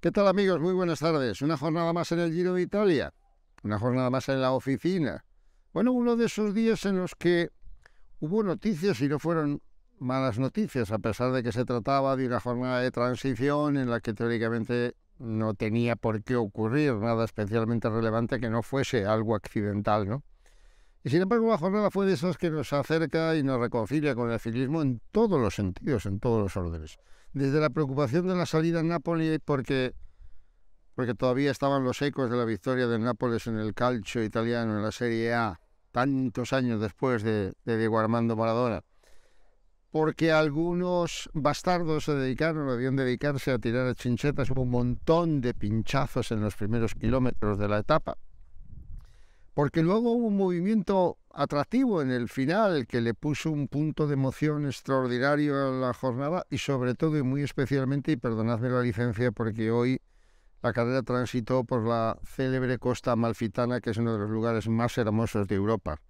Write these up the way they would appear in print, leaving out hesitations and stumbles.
¿Qué tal, amigos? Muy buenas tardes. Una jornada más en el Giro de Italia, una jornada más en la oficina. Bueno, uno de esos días en los que hubo noticias y no fueron malas noticias, a pesar de que se trataba de una jornada de transición en la que teóricamente no tenía por qué ocurrir nada especialmente relevante que no fuese algo accidental, ¿no? Y sin embargo, la jornada fue de esas que nos acerca y nos reconcilia con el ciclismo en todos los sentidos, en todos los órdenes. Desde la preocupación de la salida en Nápoles porque todavía estaban los ecos de la victoria del Nápoles en el calcio italiano, en la Serie A, tantos años después de Diego Armando Maradona. Porque algunos bastardos debían dedicarse a tirar a chinchetas, hubo un montón de pinchazos en los primeros kilómetros de la etapa. Porque luego hubo un movimiento atractivo en el final que le puso un punto de emoción extraordinario a la jornada y sobre todo y muy especialmente, y perdonadme la licencia porque hoy la carrera transitó por la célebre Costa Amalfitana, que es uno de los lugares más hermosos de Europa,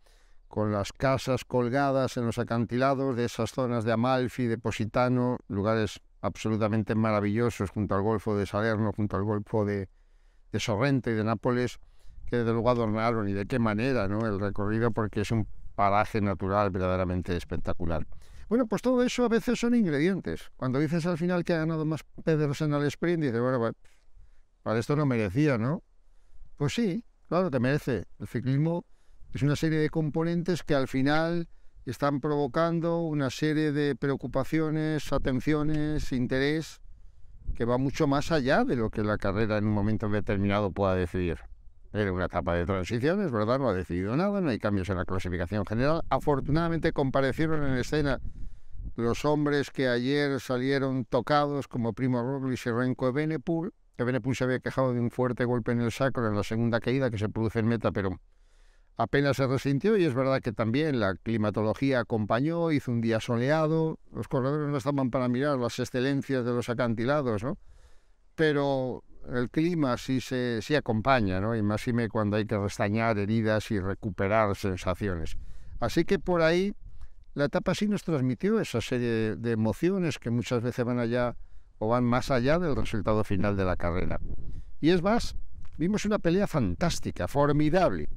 con las casas colgadas en los acantilados de esas zonas de Amalfi, de Positano, lugares absolutamente maravillosos junto al Golfo de Salerno, junto al Golfo de Sorrento y de Nápoles, que desde luego adornaron, y de qué manera, ¿no?, el recorrido, porque es un paraje natural verdaderamente espectacular. Bueno, pues todo eso a veces son ingredientes. Cuando dices al final que ha ganado más Pedersen al sprint, dices, bueno, para esto no merecía, ¿no? Pues sí, claro, te merece. El ciclismo es una serie de componentes que al final están provocando una serie de preocupaciones, atenciones, interés, que va mucho más allá de lo que la carrera en un momento determinado pueda decidir. Era una etapa de transición, es verdad, no ha decidido nada, no hay cambios en la clasificación general. Afortunadamente comparecieron en escena los hombres que ayer salieron tocados, como Primo Roglic y Remco Evenepoel. Evenepoel se había quejado de un fuerte golpe en el sacro en la segunda caída que se produce en meta, pero apenas se resintió, y es verdad que también la climatología acompañó, hizo un día soleado, los corredores no estaban para mirar las excelencias de los acantilados, ¿no? Pero el clima sí acompaña, ¿no? Y máxime cuando hay que restañar heridas y recuperar sensaciones. Así que por ahí la etapa sí nos transmitió esa serie de emociones que muchas veces van allá o van más allá del resultado final de la carrera. Y es más, vimos una pelea fantástica, formidable.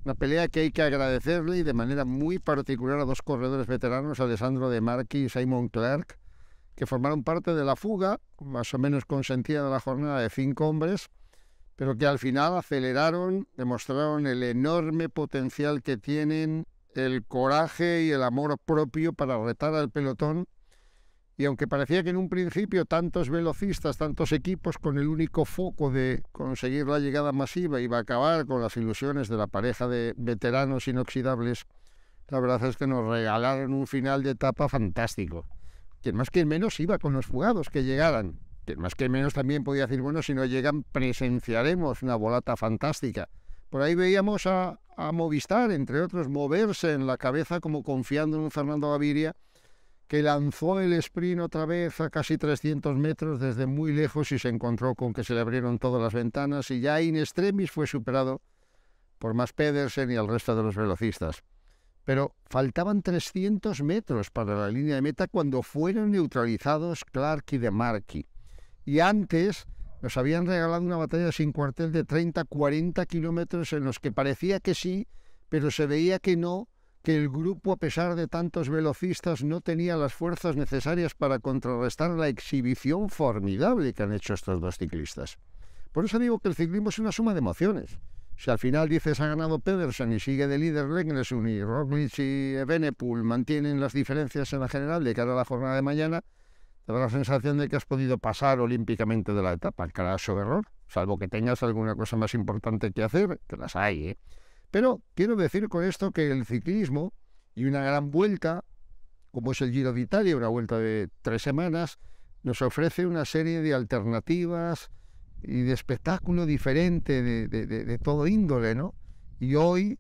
Una pelea que hay que agradecerle, y de manera muy particular, a dos corredores veteranos, Alessandro De Marchi y Simon Clark, que formaron parte de la fuga, más o menos consentida de la jornada de 5 hombres, pero que al final aceleraron, demostraron el enorme potencial que tienen, el coraje y el amor propio para retar al pelotón. Y aunque parecía que en un principio tantos velocistas, tantos equipos, con el único foco de conseguir la llegada masiva, iba a acabar con las ilusiones de la pareja de veteranos inoxidables, la verdad es que nos regalaron un final de etapa fantástico. Quien más que menos iba con los fugados que llegaran. Quien más que menos también podía decir, bueno, si no llegan presenciaremos una volata fantástica. Por ahí veíamos a Movistar, entre otros, moverse en la cabeza como confiando en un Fernando Gaviria, que lanzó el sprint otra vez a casi 300 metros desde muy lejos y se encontró con que se le abrieron todas las ventanas, y ya in extremis fue superado por Mads Pedersen y el resto de los velocistas. Pero faltaban 300 metros para la línea de meta cuando fueron neutralizados Clark y De Marchi. Y antes nos habían regalado una batalla sin cuartel de 30-40 kilómetros en los que parecía que sí, pero se veía que no, que el grupo, a pesar de tantos velocistas, no tenía las fuerzas necesarias para contrarrestar la exhibición formidable que han hecho estos dos ciclistas. Por eso digo que el ciclismo es una suma de emociones. Si al final dices ha ganado Pedersen y sigue de líder Regnersson, y Roglic y Evenepoel mantienen las diferencias en la general de cara a la jornada de mañana, te da la sensación de que has podido pasar olímpicamente de la etapa, carajo error, salvo que tengas alguna cosa más importante que hacer, que las hay, ¿eh? Pero quiero decir con esto que el ciclismo, y una gran vuelta, como es el Giro de Italia, una vuelta de 3 semanas, nos ofrece una serie de alternativas y de espectáculo diferente de todo índole, ¿no? Y hoy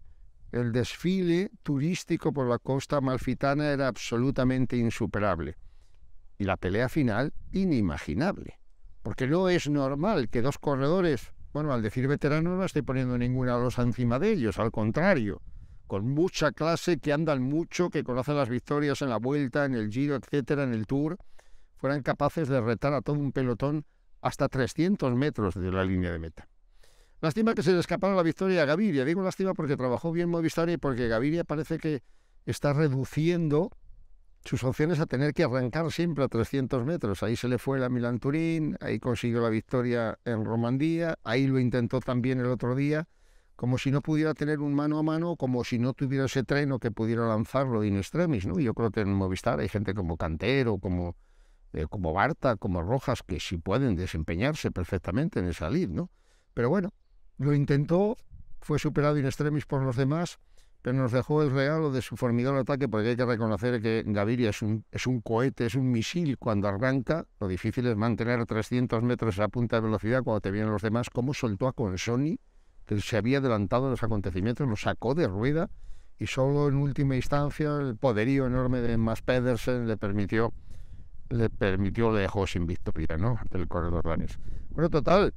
el desfile turístico por la costa amalfitana era absolutamente insuperable. Y la pelea final, inimaginable. Porque no es normal que dos corredores, bueno, al decir veteranos no estoy poniendo ninguna losa encima de ellos, al contrario, con mucha clase, que andan mucho, que conocen las victorias en la Vuelta, en el Giro, etcétera, en el Tour, fueran capaces de retar a todo un pelotón hasta 300 metros de la línea de meta. Lástima que se le escapara la victoria a Gaviria. Digo lástima porque trabajó bien Movistar y porque Gaviria parece que está reduciendo sus opciones a tener que arrancar siempre a 300 metros. Ahí se le fue la Milán-Turín, ahí consiguió la victoria en Romandía, ahí lo intentó también el otro día, como si no pudiera tener un mano a mano, como si no tuviera ese treno que pudiera lanzarlo in extremis, ¿no? Yo creo que en Movistar hay gente como Cantero, como Barta, como Rojas, que sí pueden desempeñarse perfectamente en esa lid, ¿no? Pero bueno, lo intentó, fue superado in extremis por los demás, pero nos dejó el regalo de su formidable ataque, porque hay que reconocer que Gaviria es un cohete, es un misil cuando arranca. Lo difícil es mantener 300 metros a punta de velocidad cuando te vienen los demás. Cómo soltó a Consoni, que se había adelantado en los acontecimientos, lo sacó de rueda y solo en última instancia el poderío enorme de Mads Pedersen le dejó sin victoria, ¿no?, del corredor danés. Bueno, total,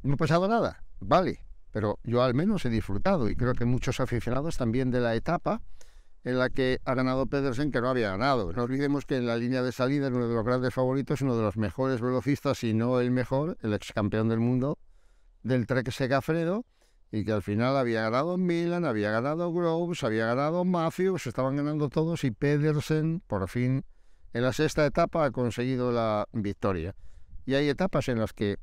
no ha pasado nada, vale, pero yo al menos he disfrutado, y creo que muchos aficionados también, de la etapa en la que ha ganado Pedersen, que no había ganado. No olvidemos que en la línea de salida es uno de los grandes favoritos, uno de los mejores velocistas, si no el mejor, el ex campeón del mundo del Trek Segafredo, y que al final había ganado Milan, había ganado Groves, había ganado Matthews, estaban ganando todos, y Pedersen por fin en la sexta etapa ha conseguido la victoria. Y hay etapas en las que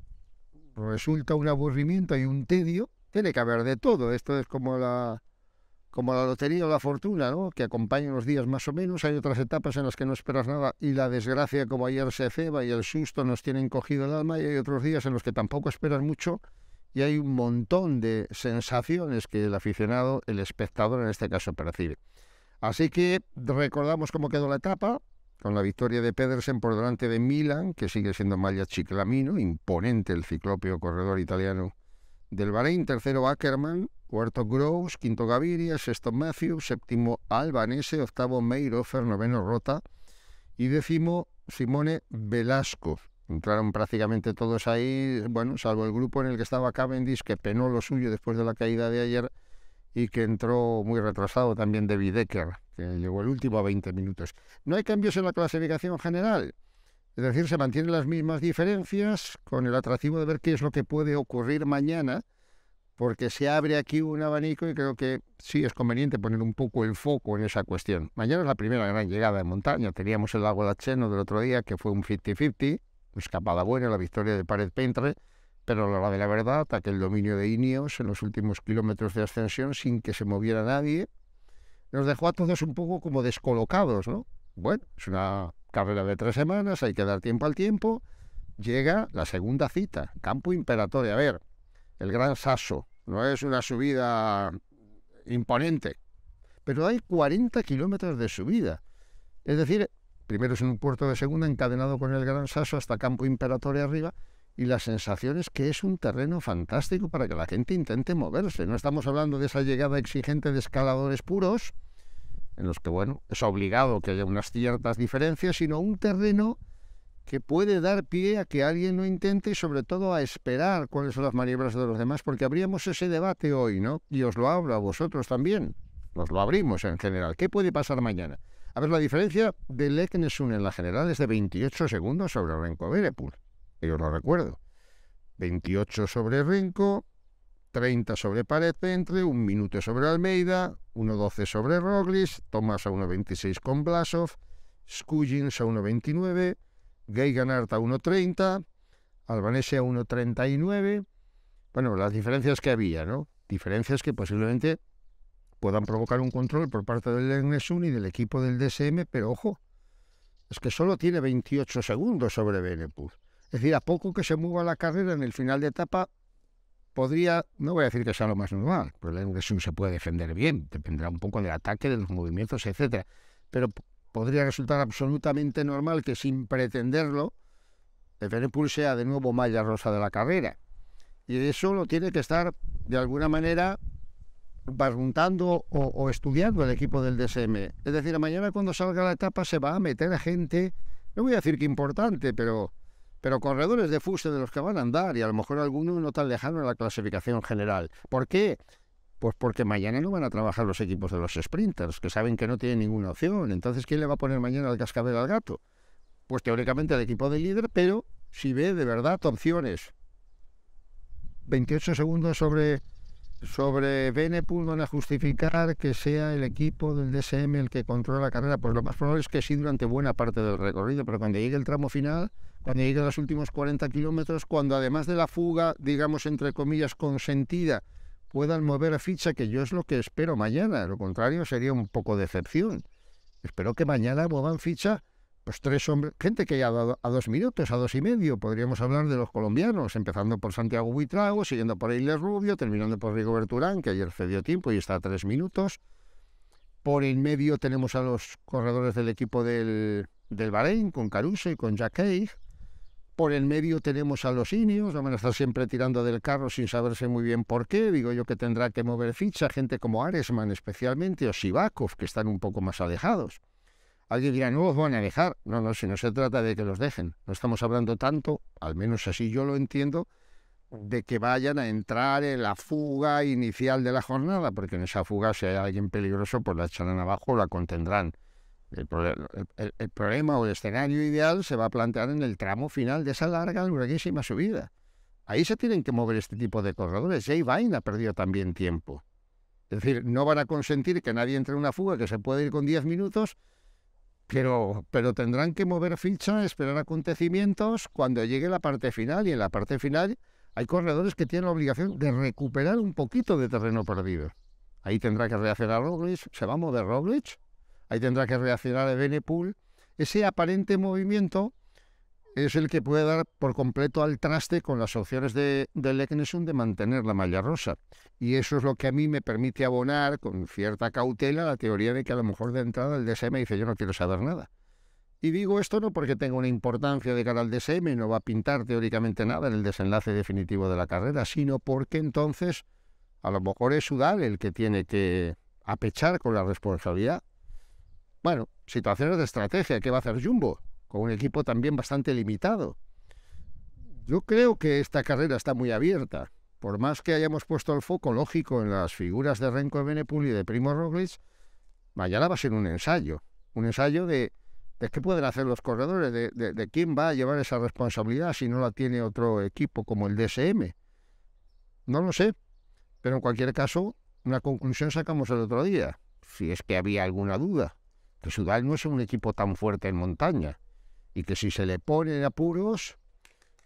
resulta un aburrimiento y un tedio. Tiene que haber de todo. Esto es como la lotería o la fortuna, ¿no?, que acompaña los días más o menos. Hay otras etapas en las que no esperas nada y la desgracia, como ayer, se ceba y el susto nos tiene encogido el alma, y hay otros días en los que tampoco esperas mucho y hay un montón de sensaciones que el aficionado, el espectador en este caso, percibe. Así que recordamos cómo quedó la etapa, con la victoria de Pedersen por delante de Milan, que sigue siendo Maglia Ciclamino, imponente el ciclópeo corredor italiano del Bahrein. Tercero Ackermann, cuarto Groves, quinto Gaviria, sexto Matthews, séptimo Albanese, octavo Mayhofer, noveno Rota y décimo Simone Velasco. Entraron prácticamente todos ahí, bueno, salvo el grupo en el que estaba Cavendish, que penó lo suyo después de la caída de ayer, y que entró muy retrasado también David Decker, que llegó el último a 20 minutos. No hay cambios en la clasificación general, es decir, se mantienen las mismas diferencias, con el atractivo de ver qué es lo que puede ocurrir mañana, porque se abre aquí un abanico y creo que sí es conveniente poner un poco el foco en esa cuestión. Mañana es la primera gran llegada de montaña. Teníamos el lago Laceno del otro día, que fue un 50-50, escapada buena, la victoria de Paret Pentre, pero a la hora de la verdad, aquel dominio de Ineos en los últimos kilómetros de ascensión sin que se moviera nadie, nos dejó a todos un poco como descolocados, ¿no? Bueno, es una carrera de 3 semanas, hay que dar tiempo al tiempo. Llega la segunda cita, Campo Imperatore. A ver, el Gran Sasso no es una subida imponente, pero hay 40 kilómetros de subida. Es decir, primero es en un puerto de segunda encadenado con el Gran Sasso hasta Campo Imperatore arriba, y la sensación es que es un terreno fantástico para que la gente intente moverse. No estamos hablando de esa llegada exigente de escaladores puros, en los que, bueno, es obligado que haya unas ciertas diferencias, sino un terreno que puede dar pie a que alguien lo intente y sobre todo a esperar cuáles son las maniobras de los demás, porque abríamos ese debate hoy, ¿no? Y os lo hablo a vosotros también, nos lo abrimos en general. ¿Qué puede pasar mañana? A ver, la diferencia del Leknesund en la general es de 28 segundos sobre Renko Evenepoel. Yo lo recuerdo. 28 sobre Renko, 30 sobre Paret Pentre, 1 minuto sobre Almeida, 1.12 sobre Roglic, Thomas a 1.26 con Blasov, Skuggins a 1.29, Geoghegan a 1.30, Albanese a 1.39. Bueno, las diferencias que había, ¿no? Diferencias que posiblemente puedan provocar un control por parte del Leknesund y del equipo del DSM, pero ojo, es que solo tiene 28 segundos sobre Evenepoel. Es decir, a poco que se mueva la carrera en el final de etapa, podría, no voy a decir que sea lo más normal, pero el Leknesund se puede defender bien, dependerá un poco del ataque, de los movimientos, etcétera, pero podría resultar absolutamente normal que, sin pretenderlo, Evenepoel sea de nuevo malla rosa de la carrera. Y eso lo tiene que estar, de alguna manera, preguntando o estudiando el equipo del DSM. Es decir, mañana cuando salga la etapa se va a meter gente, no voy a decir que importante, pero corredores de fuste de los que van a andar, y a lo mejor alguno no tan lejano en la clasificación general. ¿Por qué? Pues porque mañana no van a trabajar los equipos de los sprinters, que saben que no tienen ninguna opción. Entonces, ¿quién le va a poner mañana el cascabel al gato? Pues teóricamente el equipo del líder, pero si ve de verdad opciones. 28 segundos sobre Evenepoel van a justificar que sea el equipo del DSM el que controla la carrera. Pues lo más probable es que sí durante buena parte del recorrido, pero cuando llegue el tramo final, cuando llegue a los últimos 40 kilómetros, cuando además de la fuga, digamos entre comillas, consentida, puedan mover ficha, que yo es lo que espero mañana. Lo contrario sería un poco de decepción. Espero que mañana muevan ficha pues 3 hombres, gente que ya ha dado a 2 minutos, a 2,5. Podríamos hablar de los colombianos, empezando por Santiago Buitrago, siguiendo por Eiler Rubio, terminando por Rigoberto Urán, que ayer cedió tiempo y está a 3 minutos. Por el medio tenemos a los corredores del equipo del Bahrein, con Caruso y con Jacquet. Por el medio tenemos a los Ineos, van a estar siempre tirando del carro sin saberse muy bien por qué. Digo yo que tendrá que mover ficha, gente como Aresman especialmente, o Sivakov, que están un poco más alejados. Alguien dirá, no los van a dejar. No, si no se trata de que los dejen. No estamos hablando tanto, al menos así yo lo entiendo, de que vayan a entrar en la fuga inicial de la jornada, porque en esa fuga, si hay alguien peligroso, pues la echarán abajo o la contendrán. El problema o el escenario ideal se va a plantear en el tramo final de esa larga, larguísima subida. Ahí se tienen que mover este tipo de corredores. Jay Vine ha perdido también tiempo. Es decir, no van a consentir que nadie entre en una fuga que se puede ir con 10 minutos, pero tendrán que mover ficha, esperar acontecimientos cuando llegue la parte final. Y en la parte final hay corredores que tienen la obligación de recuperar un poquito de terreno perdido. Ahí tendrá que reaccionar Roglic, se va a mover Roglic. Ahí tendrá que reaccionar Evenepoel. Ese aparente movimiento es el que puede dar por completo al traste con las opciones del Eknessum de mantener la malla rosa. Y eso es lo que a mí me permite abonar con cierta cautela la teoría de que a lo mejor de entrada el DSM dice yo no quiero saber nada. Y digo esto no porque tenga una importancia de cara al DSM, no va a pintar teóricamente nada en el desenlace definitivo de la carrera, sino porque entonces a lo mejor es Udal el que tiene que apechar con la responsabilidad. Bueno, situaciones de estrategia, ¿qué va a hacer Jumbo? Con un equipo también bastante limitado. Yo creo que esta carrera está muy abierta. Por más que hayamos puesto el foco lógico en las figuras de Remco Evenepoel y de Primož Roglic, mañana va a ser un ensayo de qué pueden hacer los corredores, de quién va a llevar esa responsabilidad si no la tiene otro equipo como el DSM. No lo sé, pero en cualquier caso, una conclusión sacamos el otro día, si es que había alguna duda, que Soudal no es un equipo tan fuerte en montaña, y que si se le pone en apuros,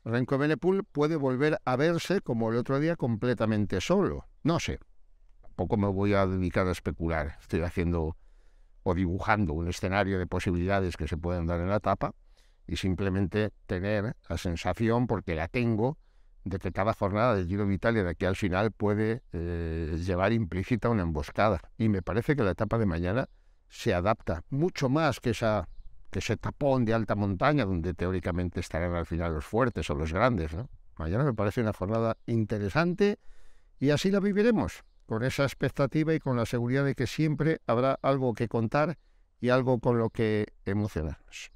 Remco Evenepoel puede volver a verse como el otro día completamente solo. No sé, tampoco me voy a dedicar a especular. Estoy haciendo o dibujando un escenario de posibilidades que se pueden dar en la etapa y simplemente tener la sensación, porque la tengo, de que cada jornada del Giro de Italia de aquí al final puede llevar implícita una emboscada. Y me parece que la etapa de mañana se adapta mucho más que ese tapón de alta montaña donde teóricamente estarán al final los fuertes o los grandes, ¿no? Mañana me parece una jornada interesante y así la viviremos, con esa expectativa y con la seguridad de que siempre habrá algo que contar y algo con lo que emocionarnos.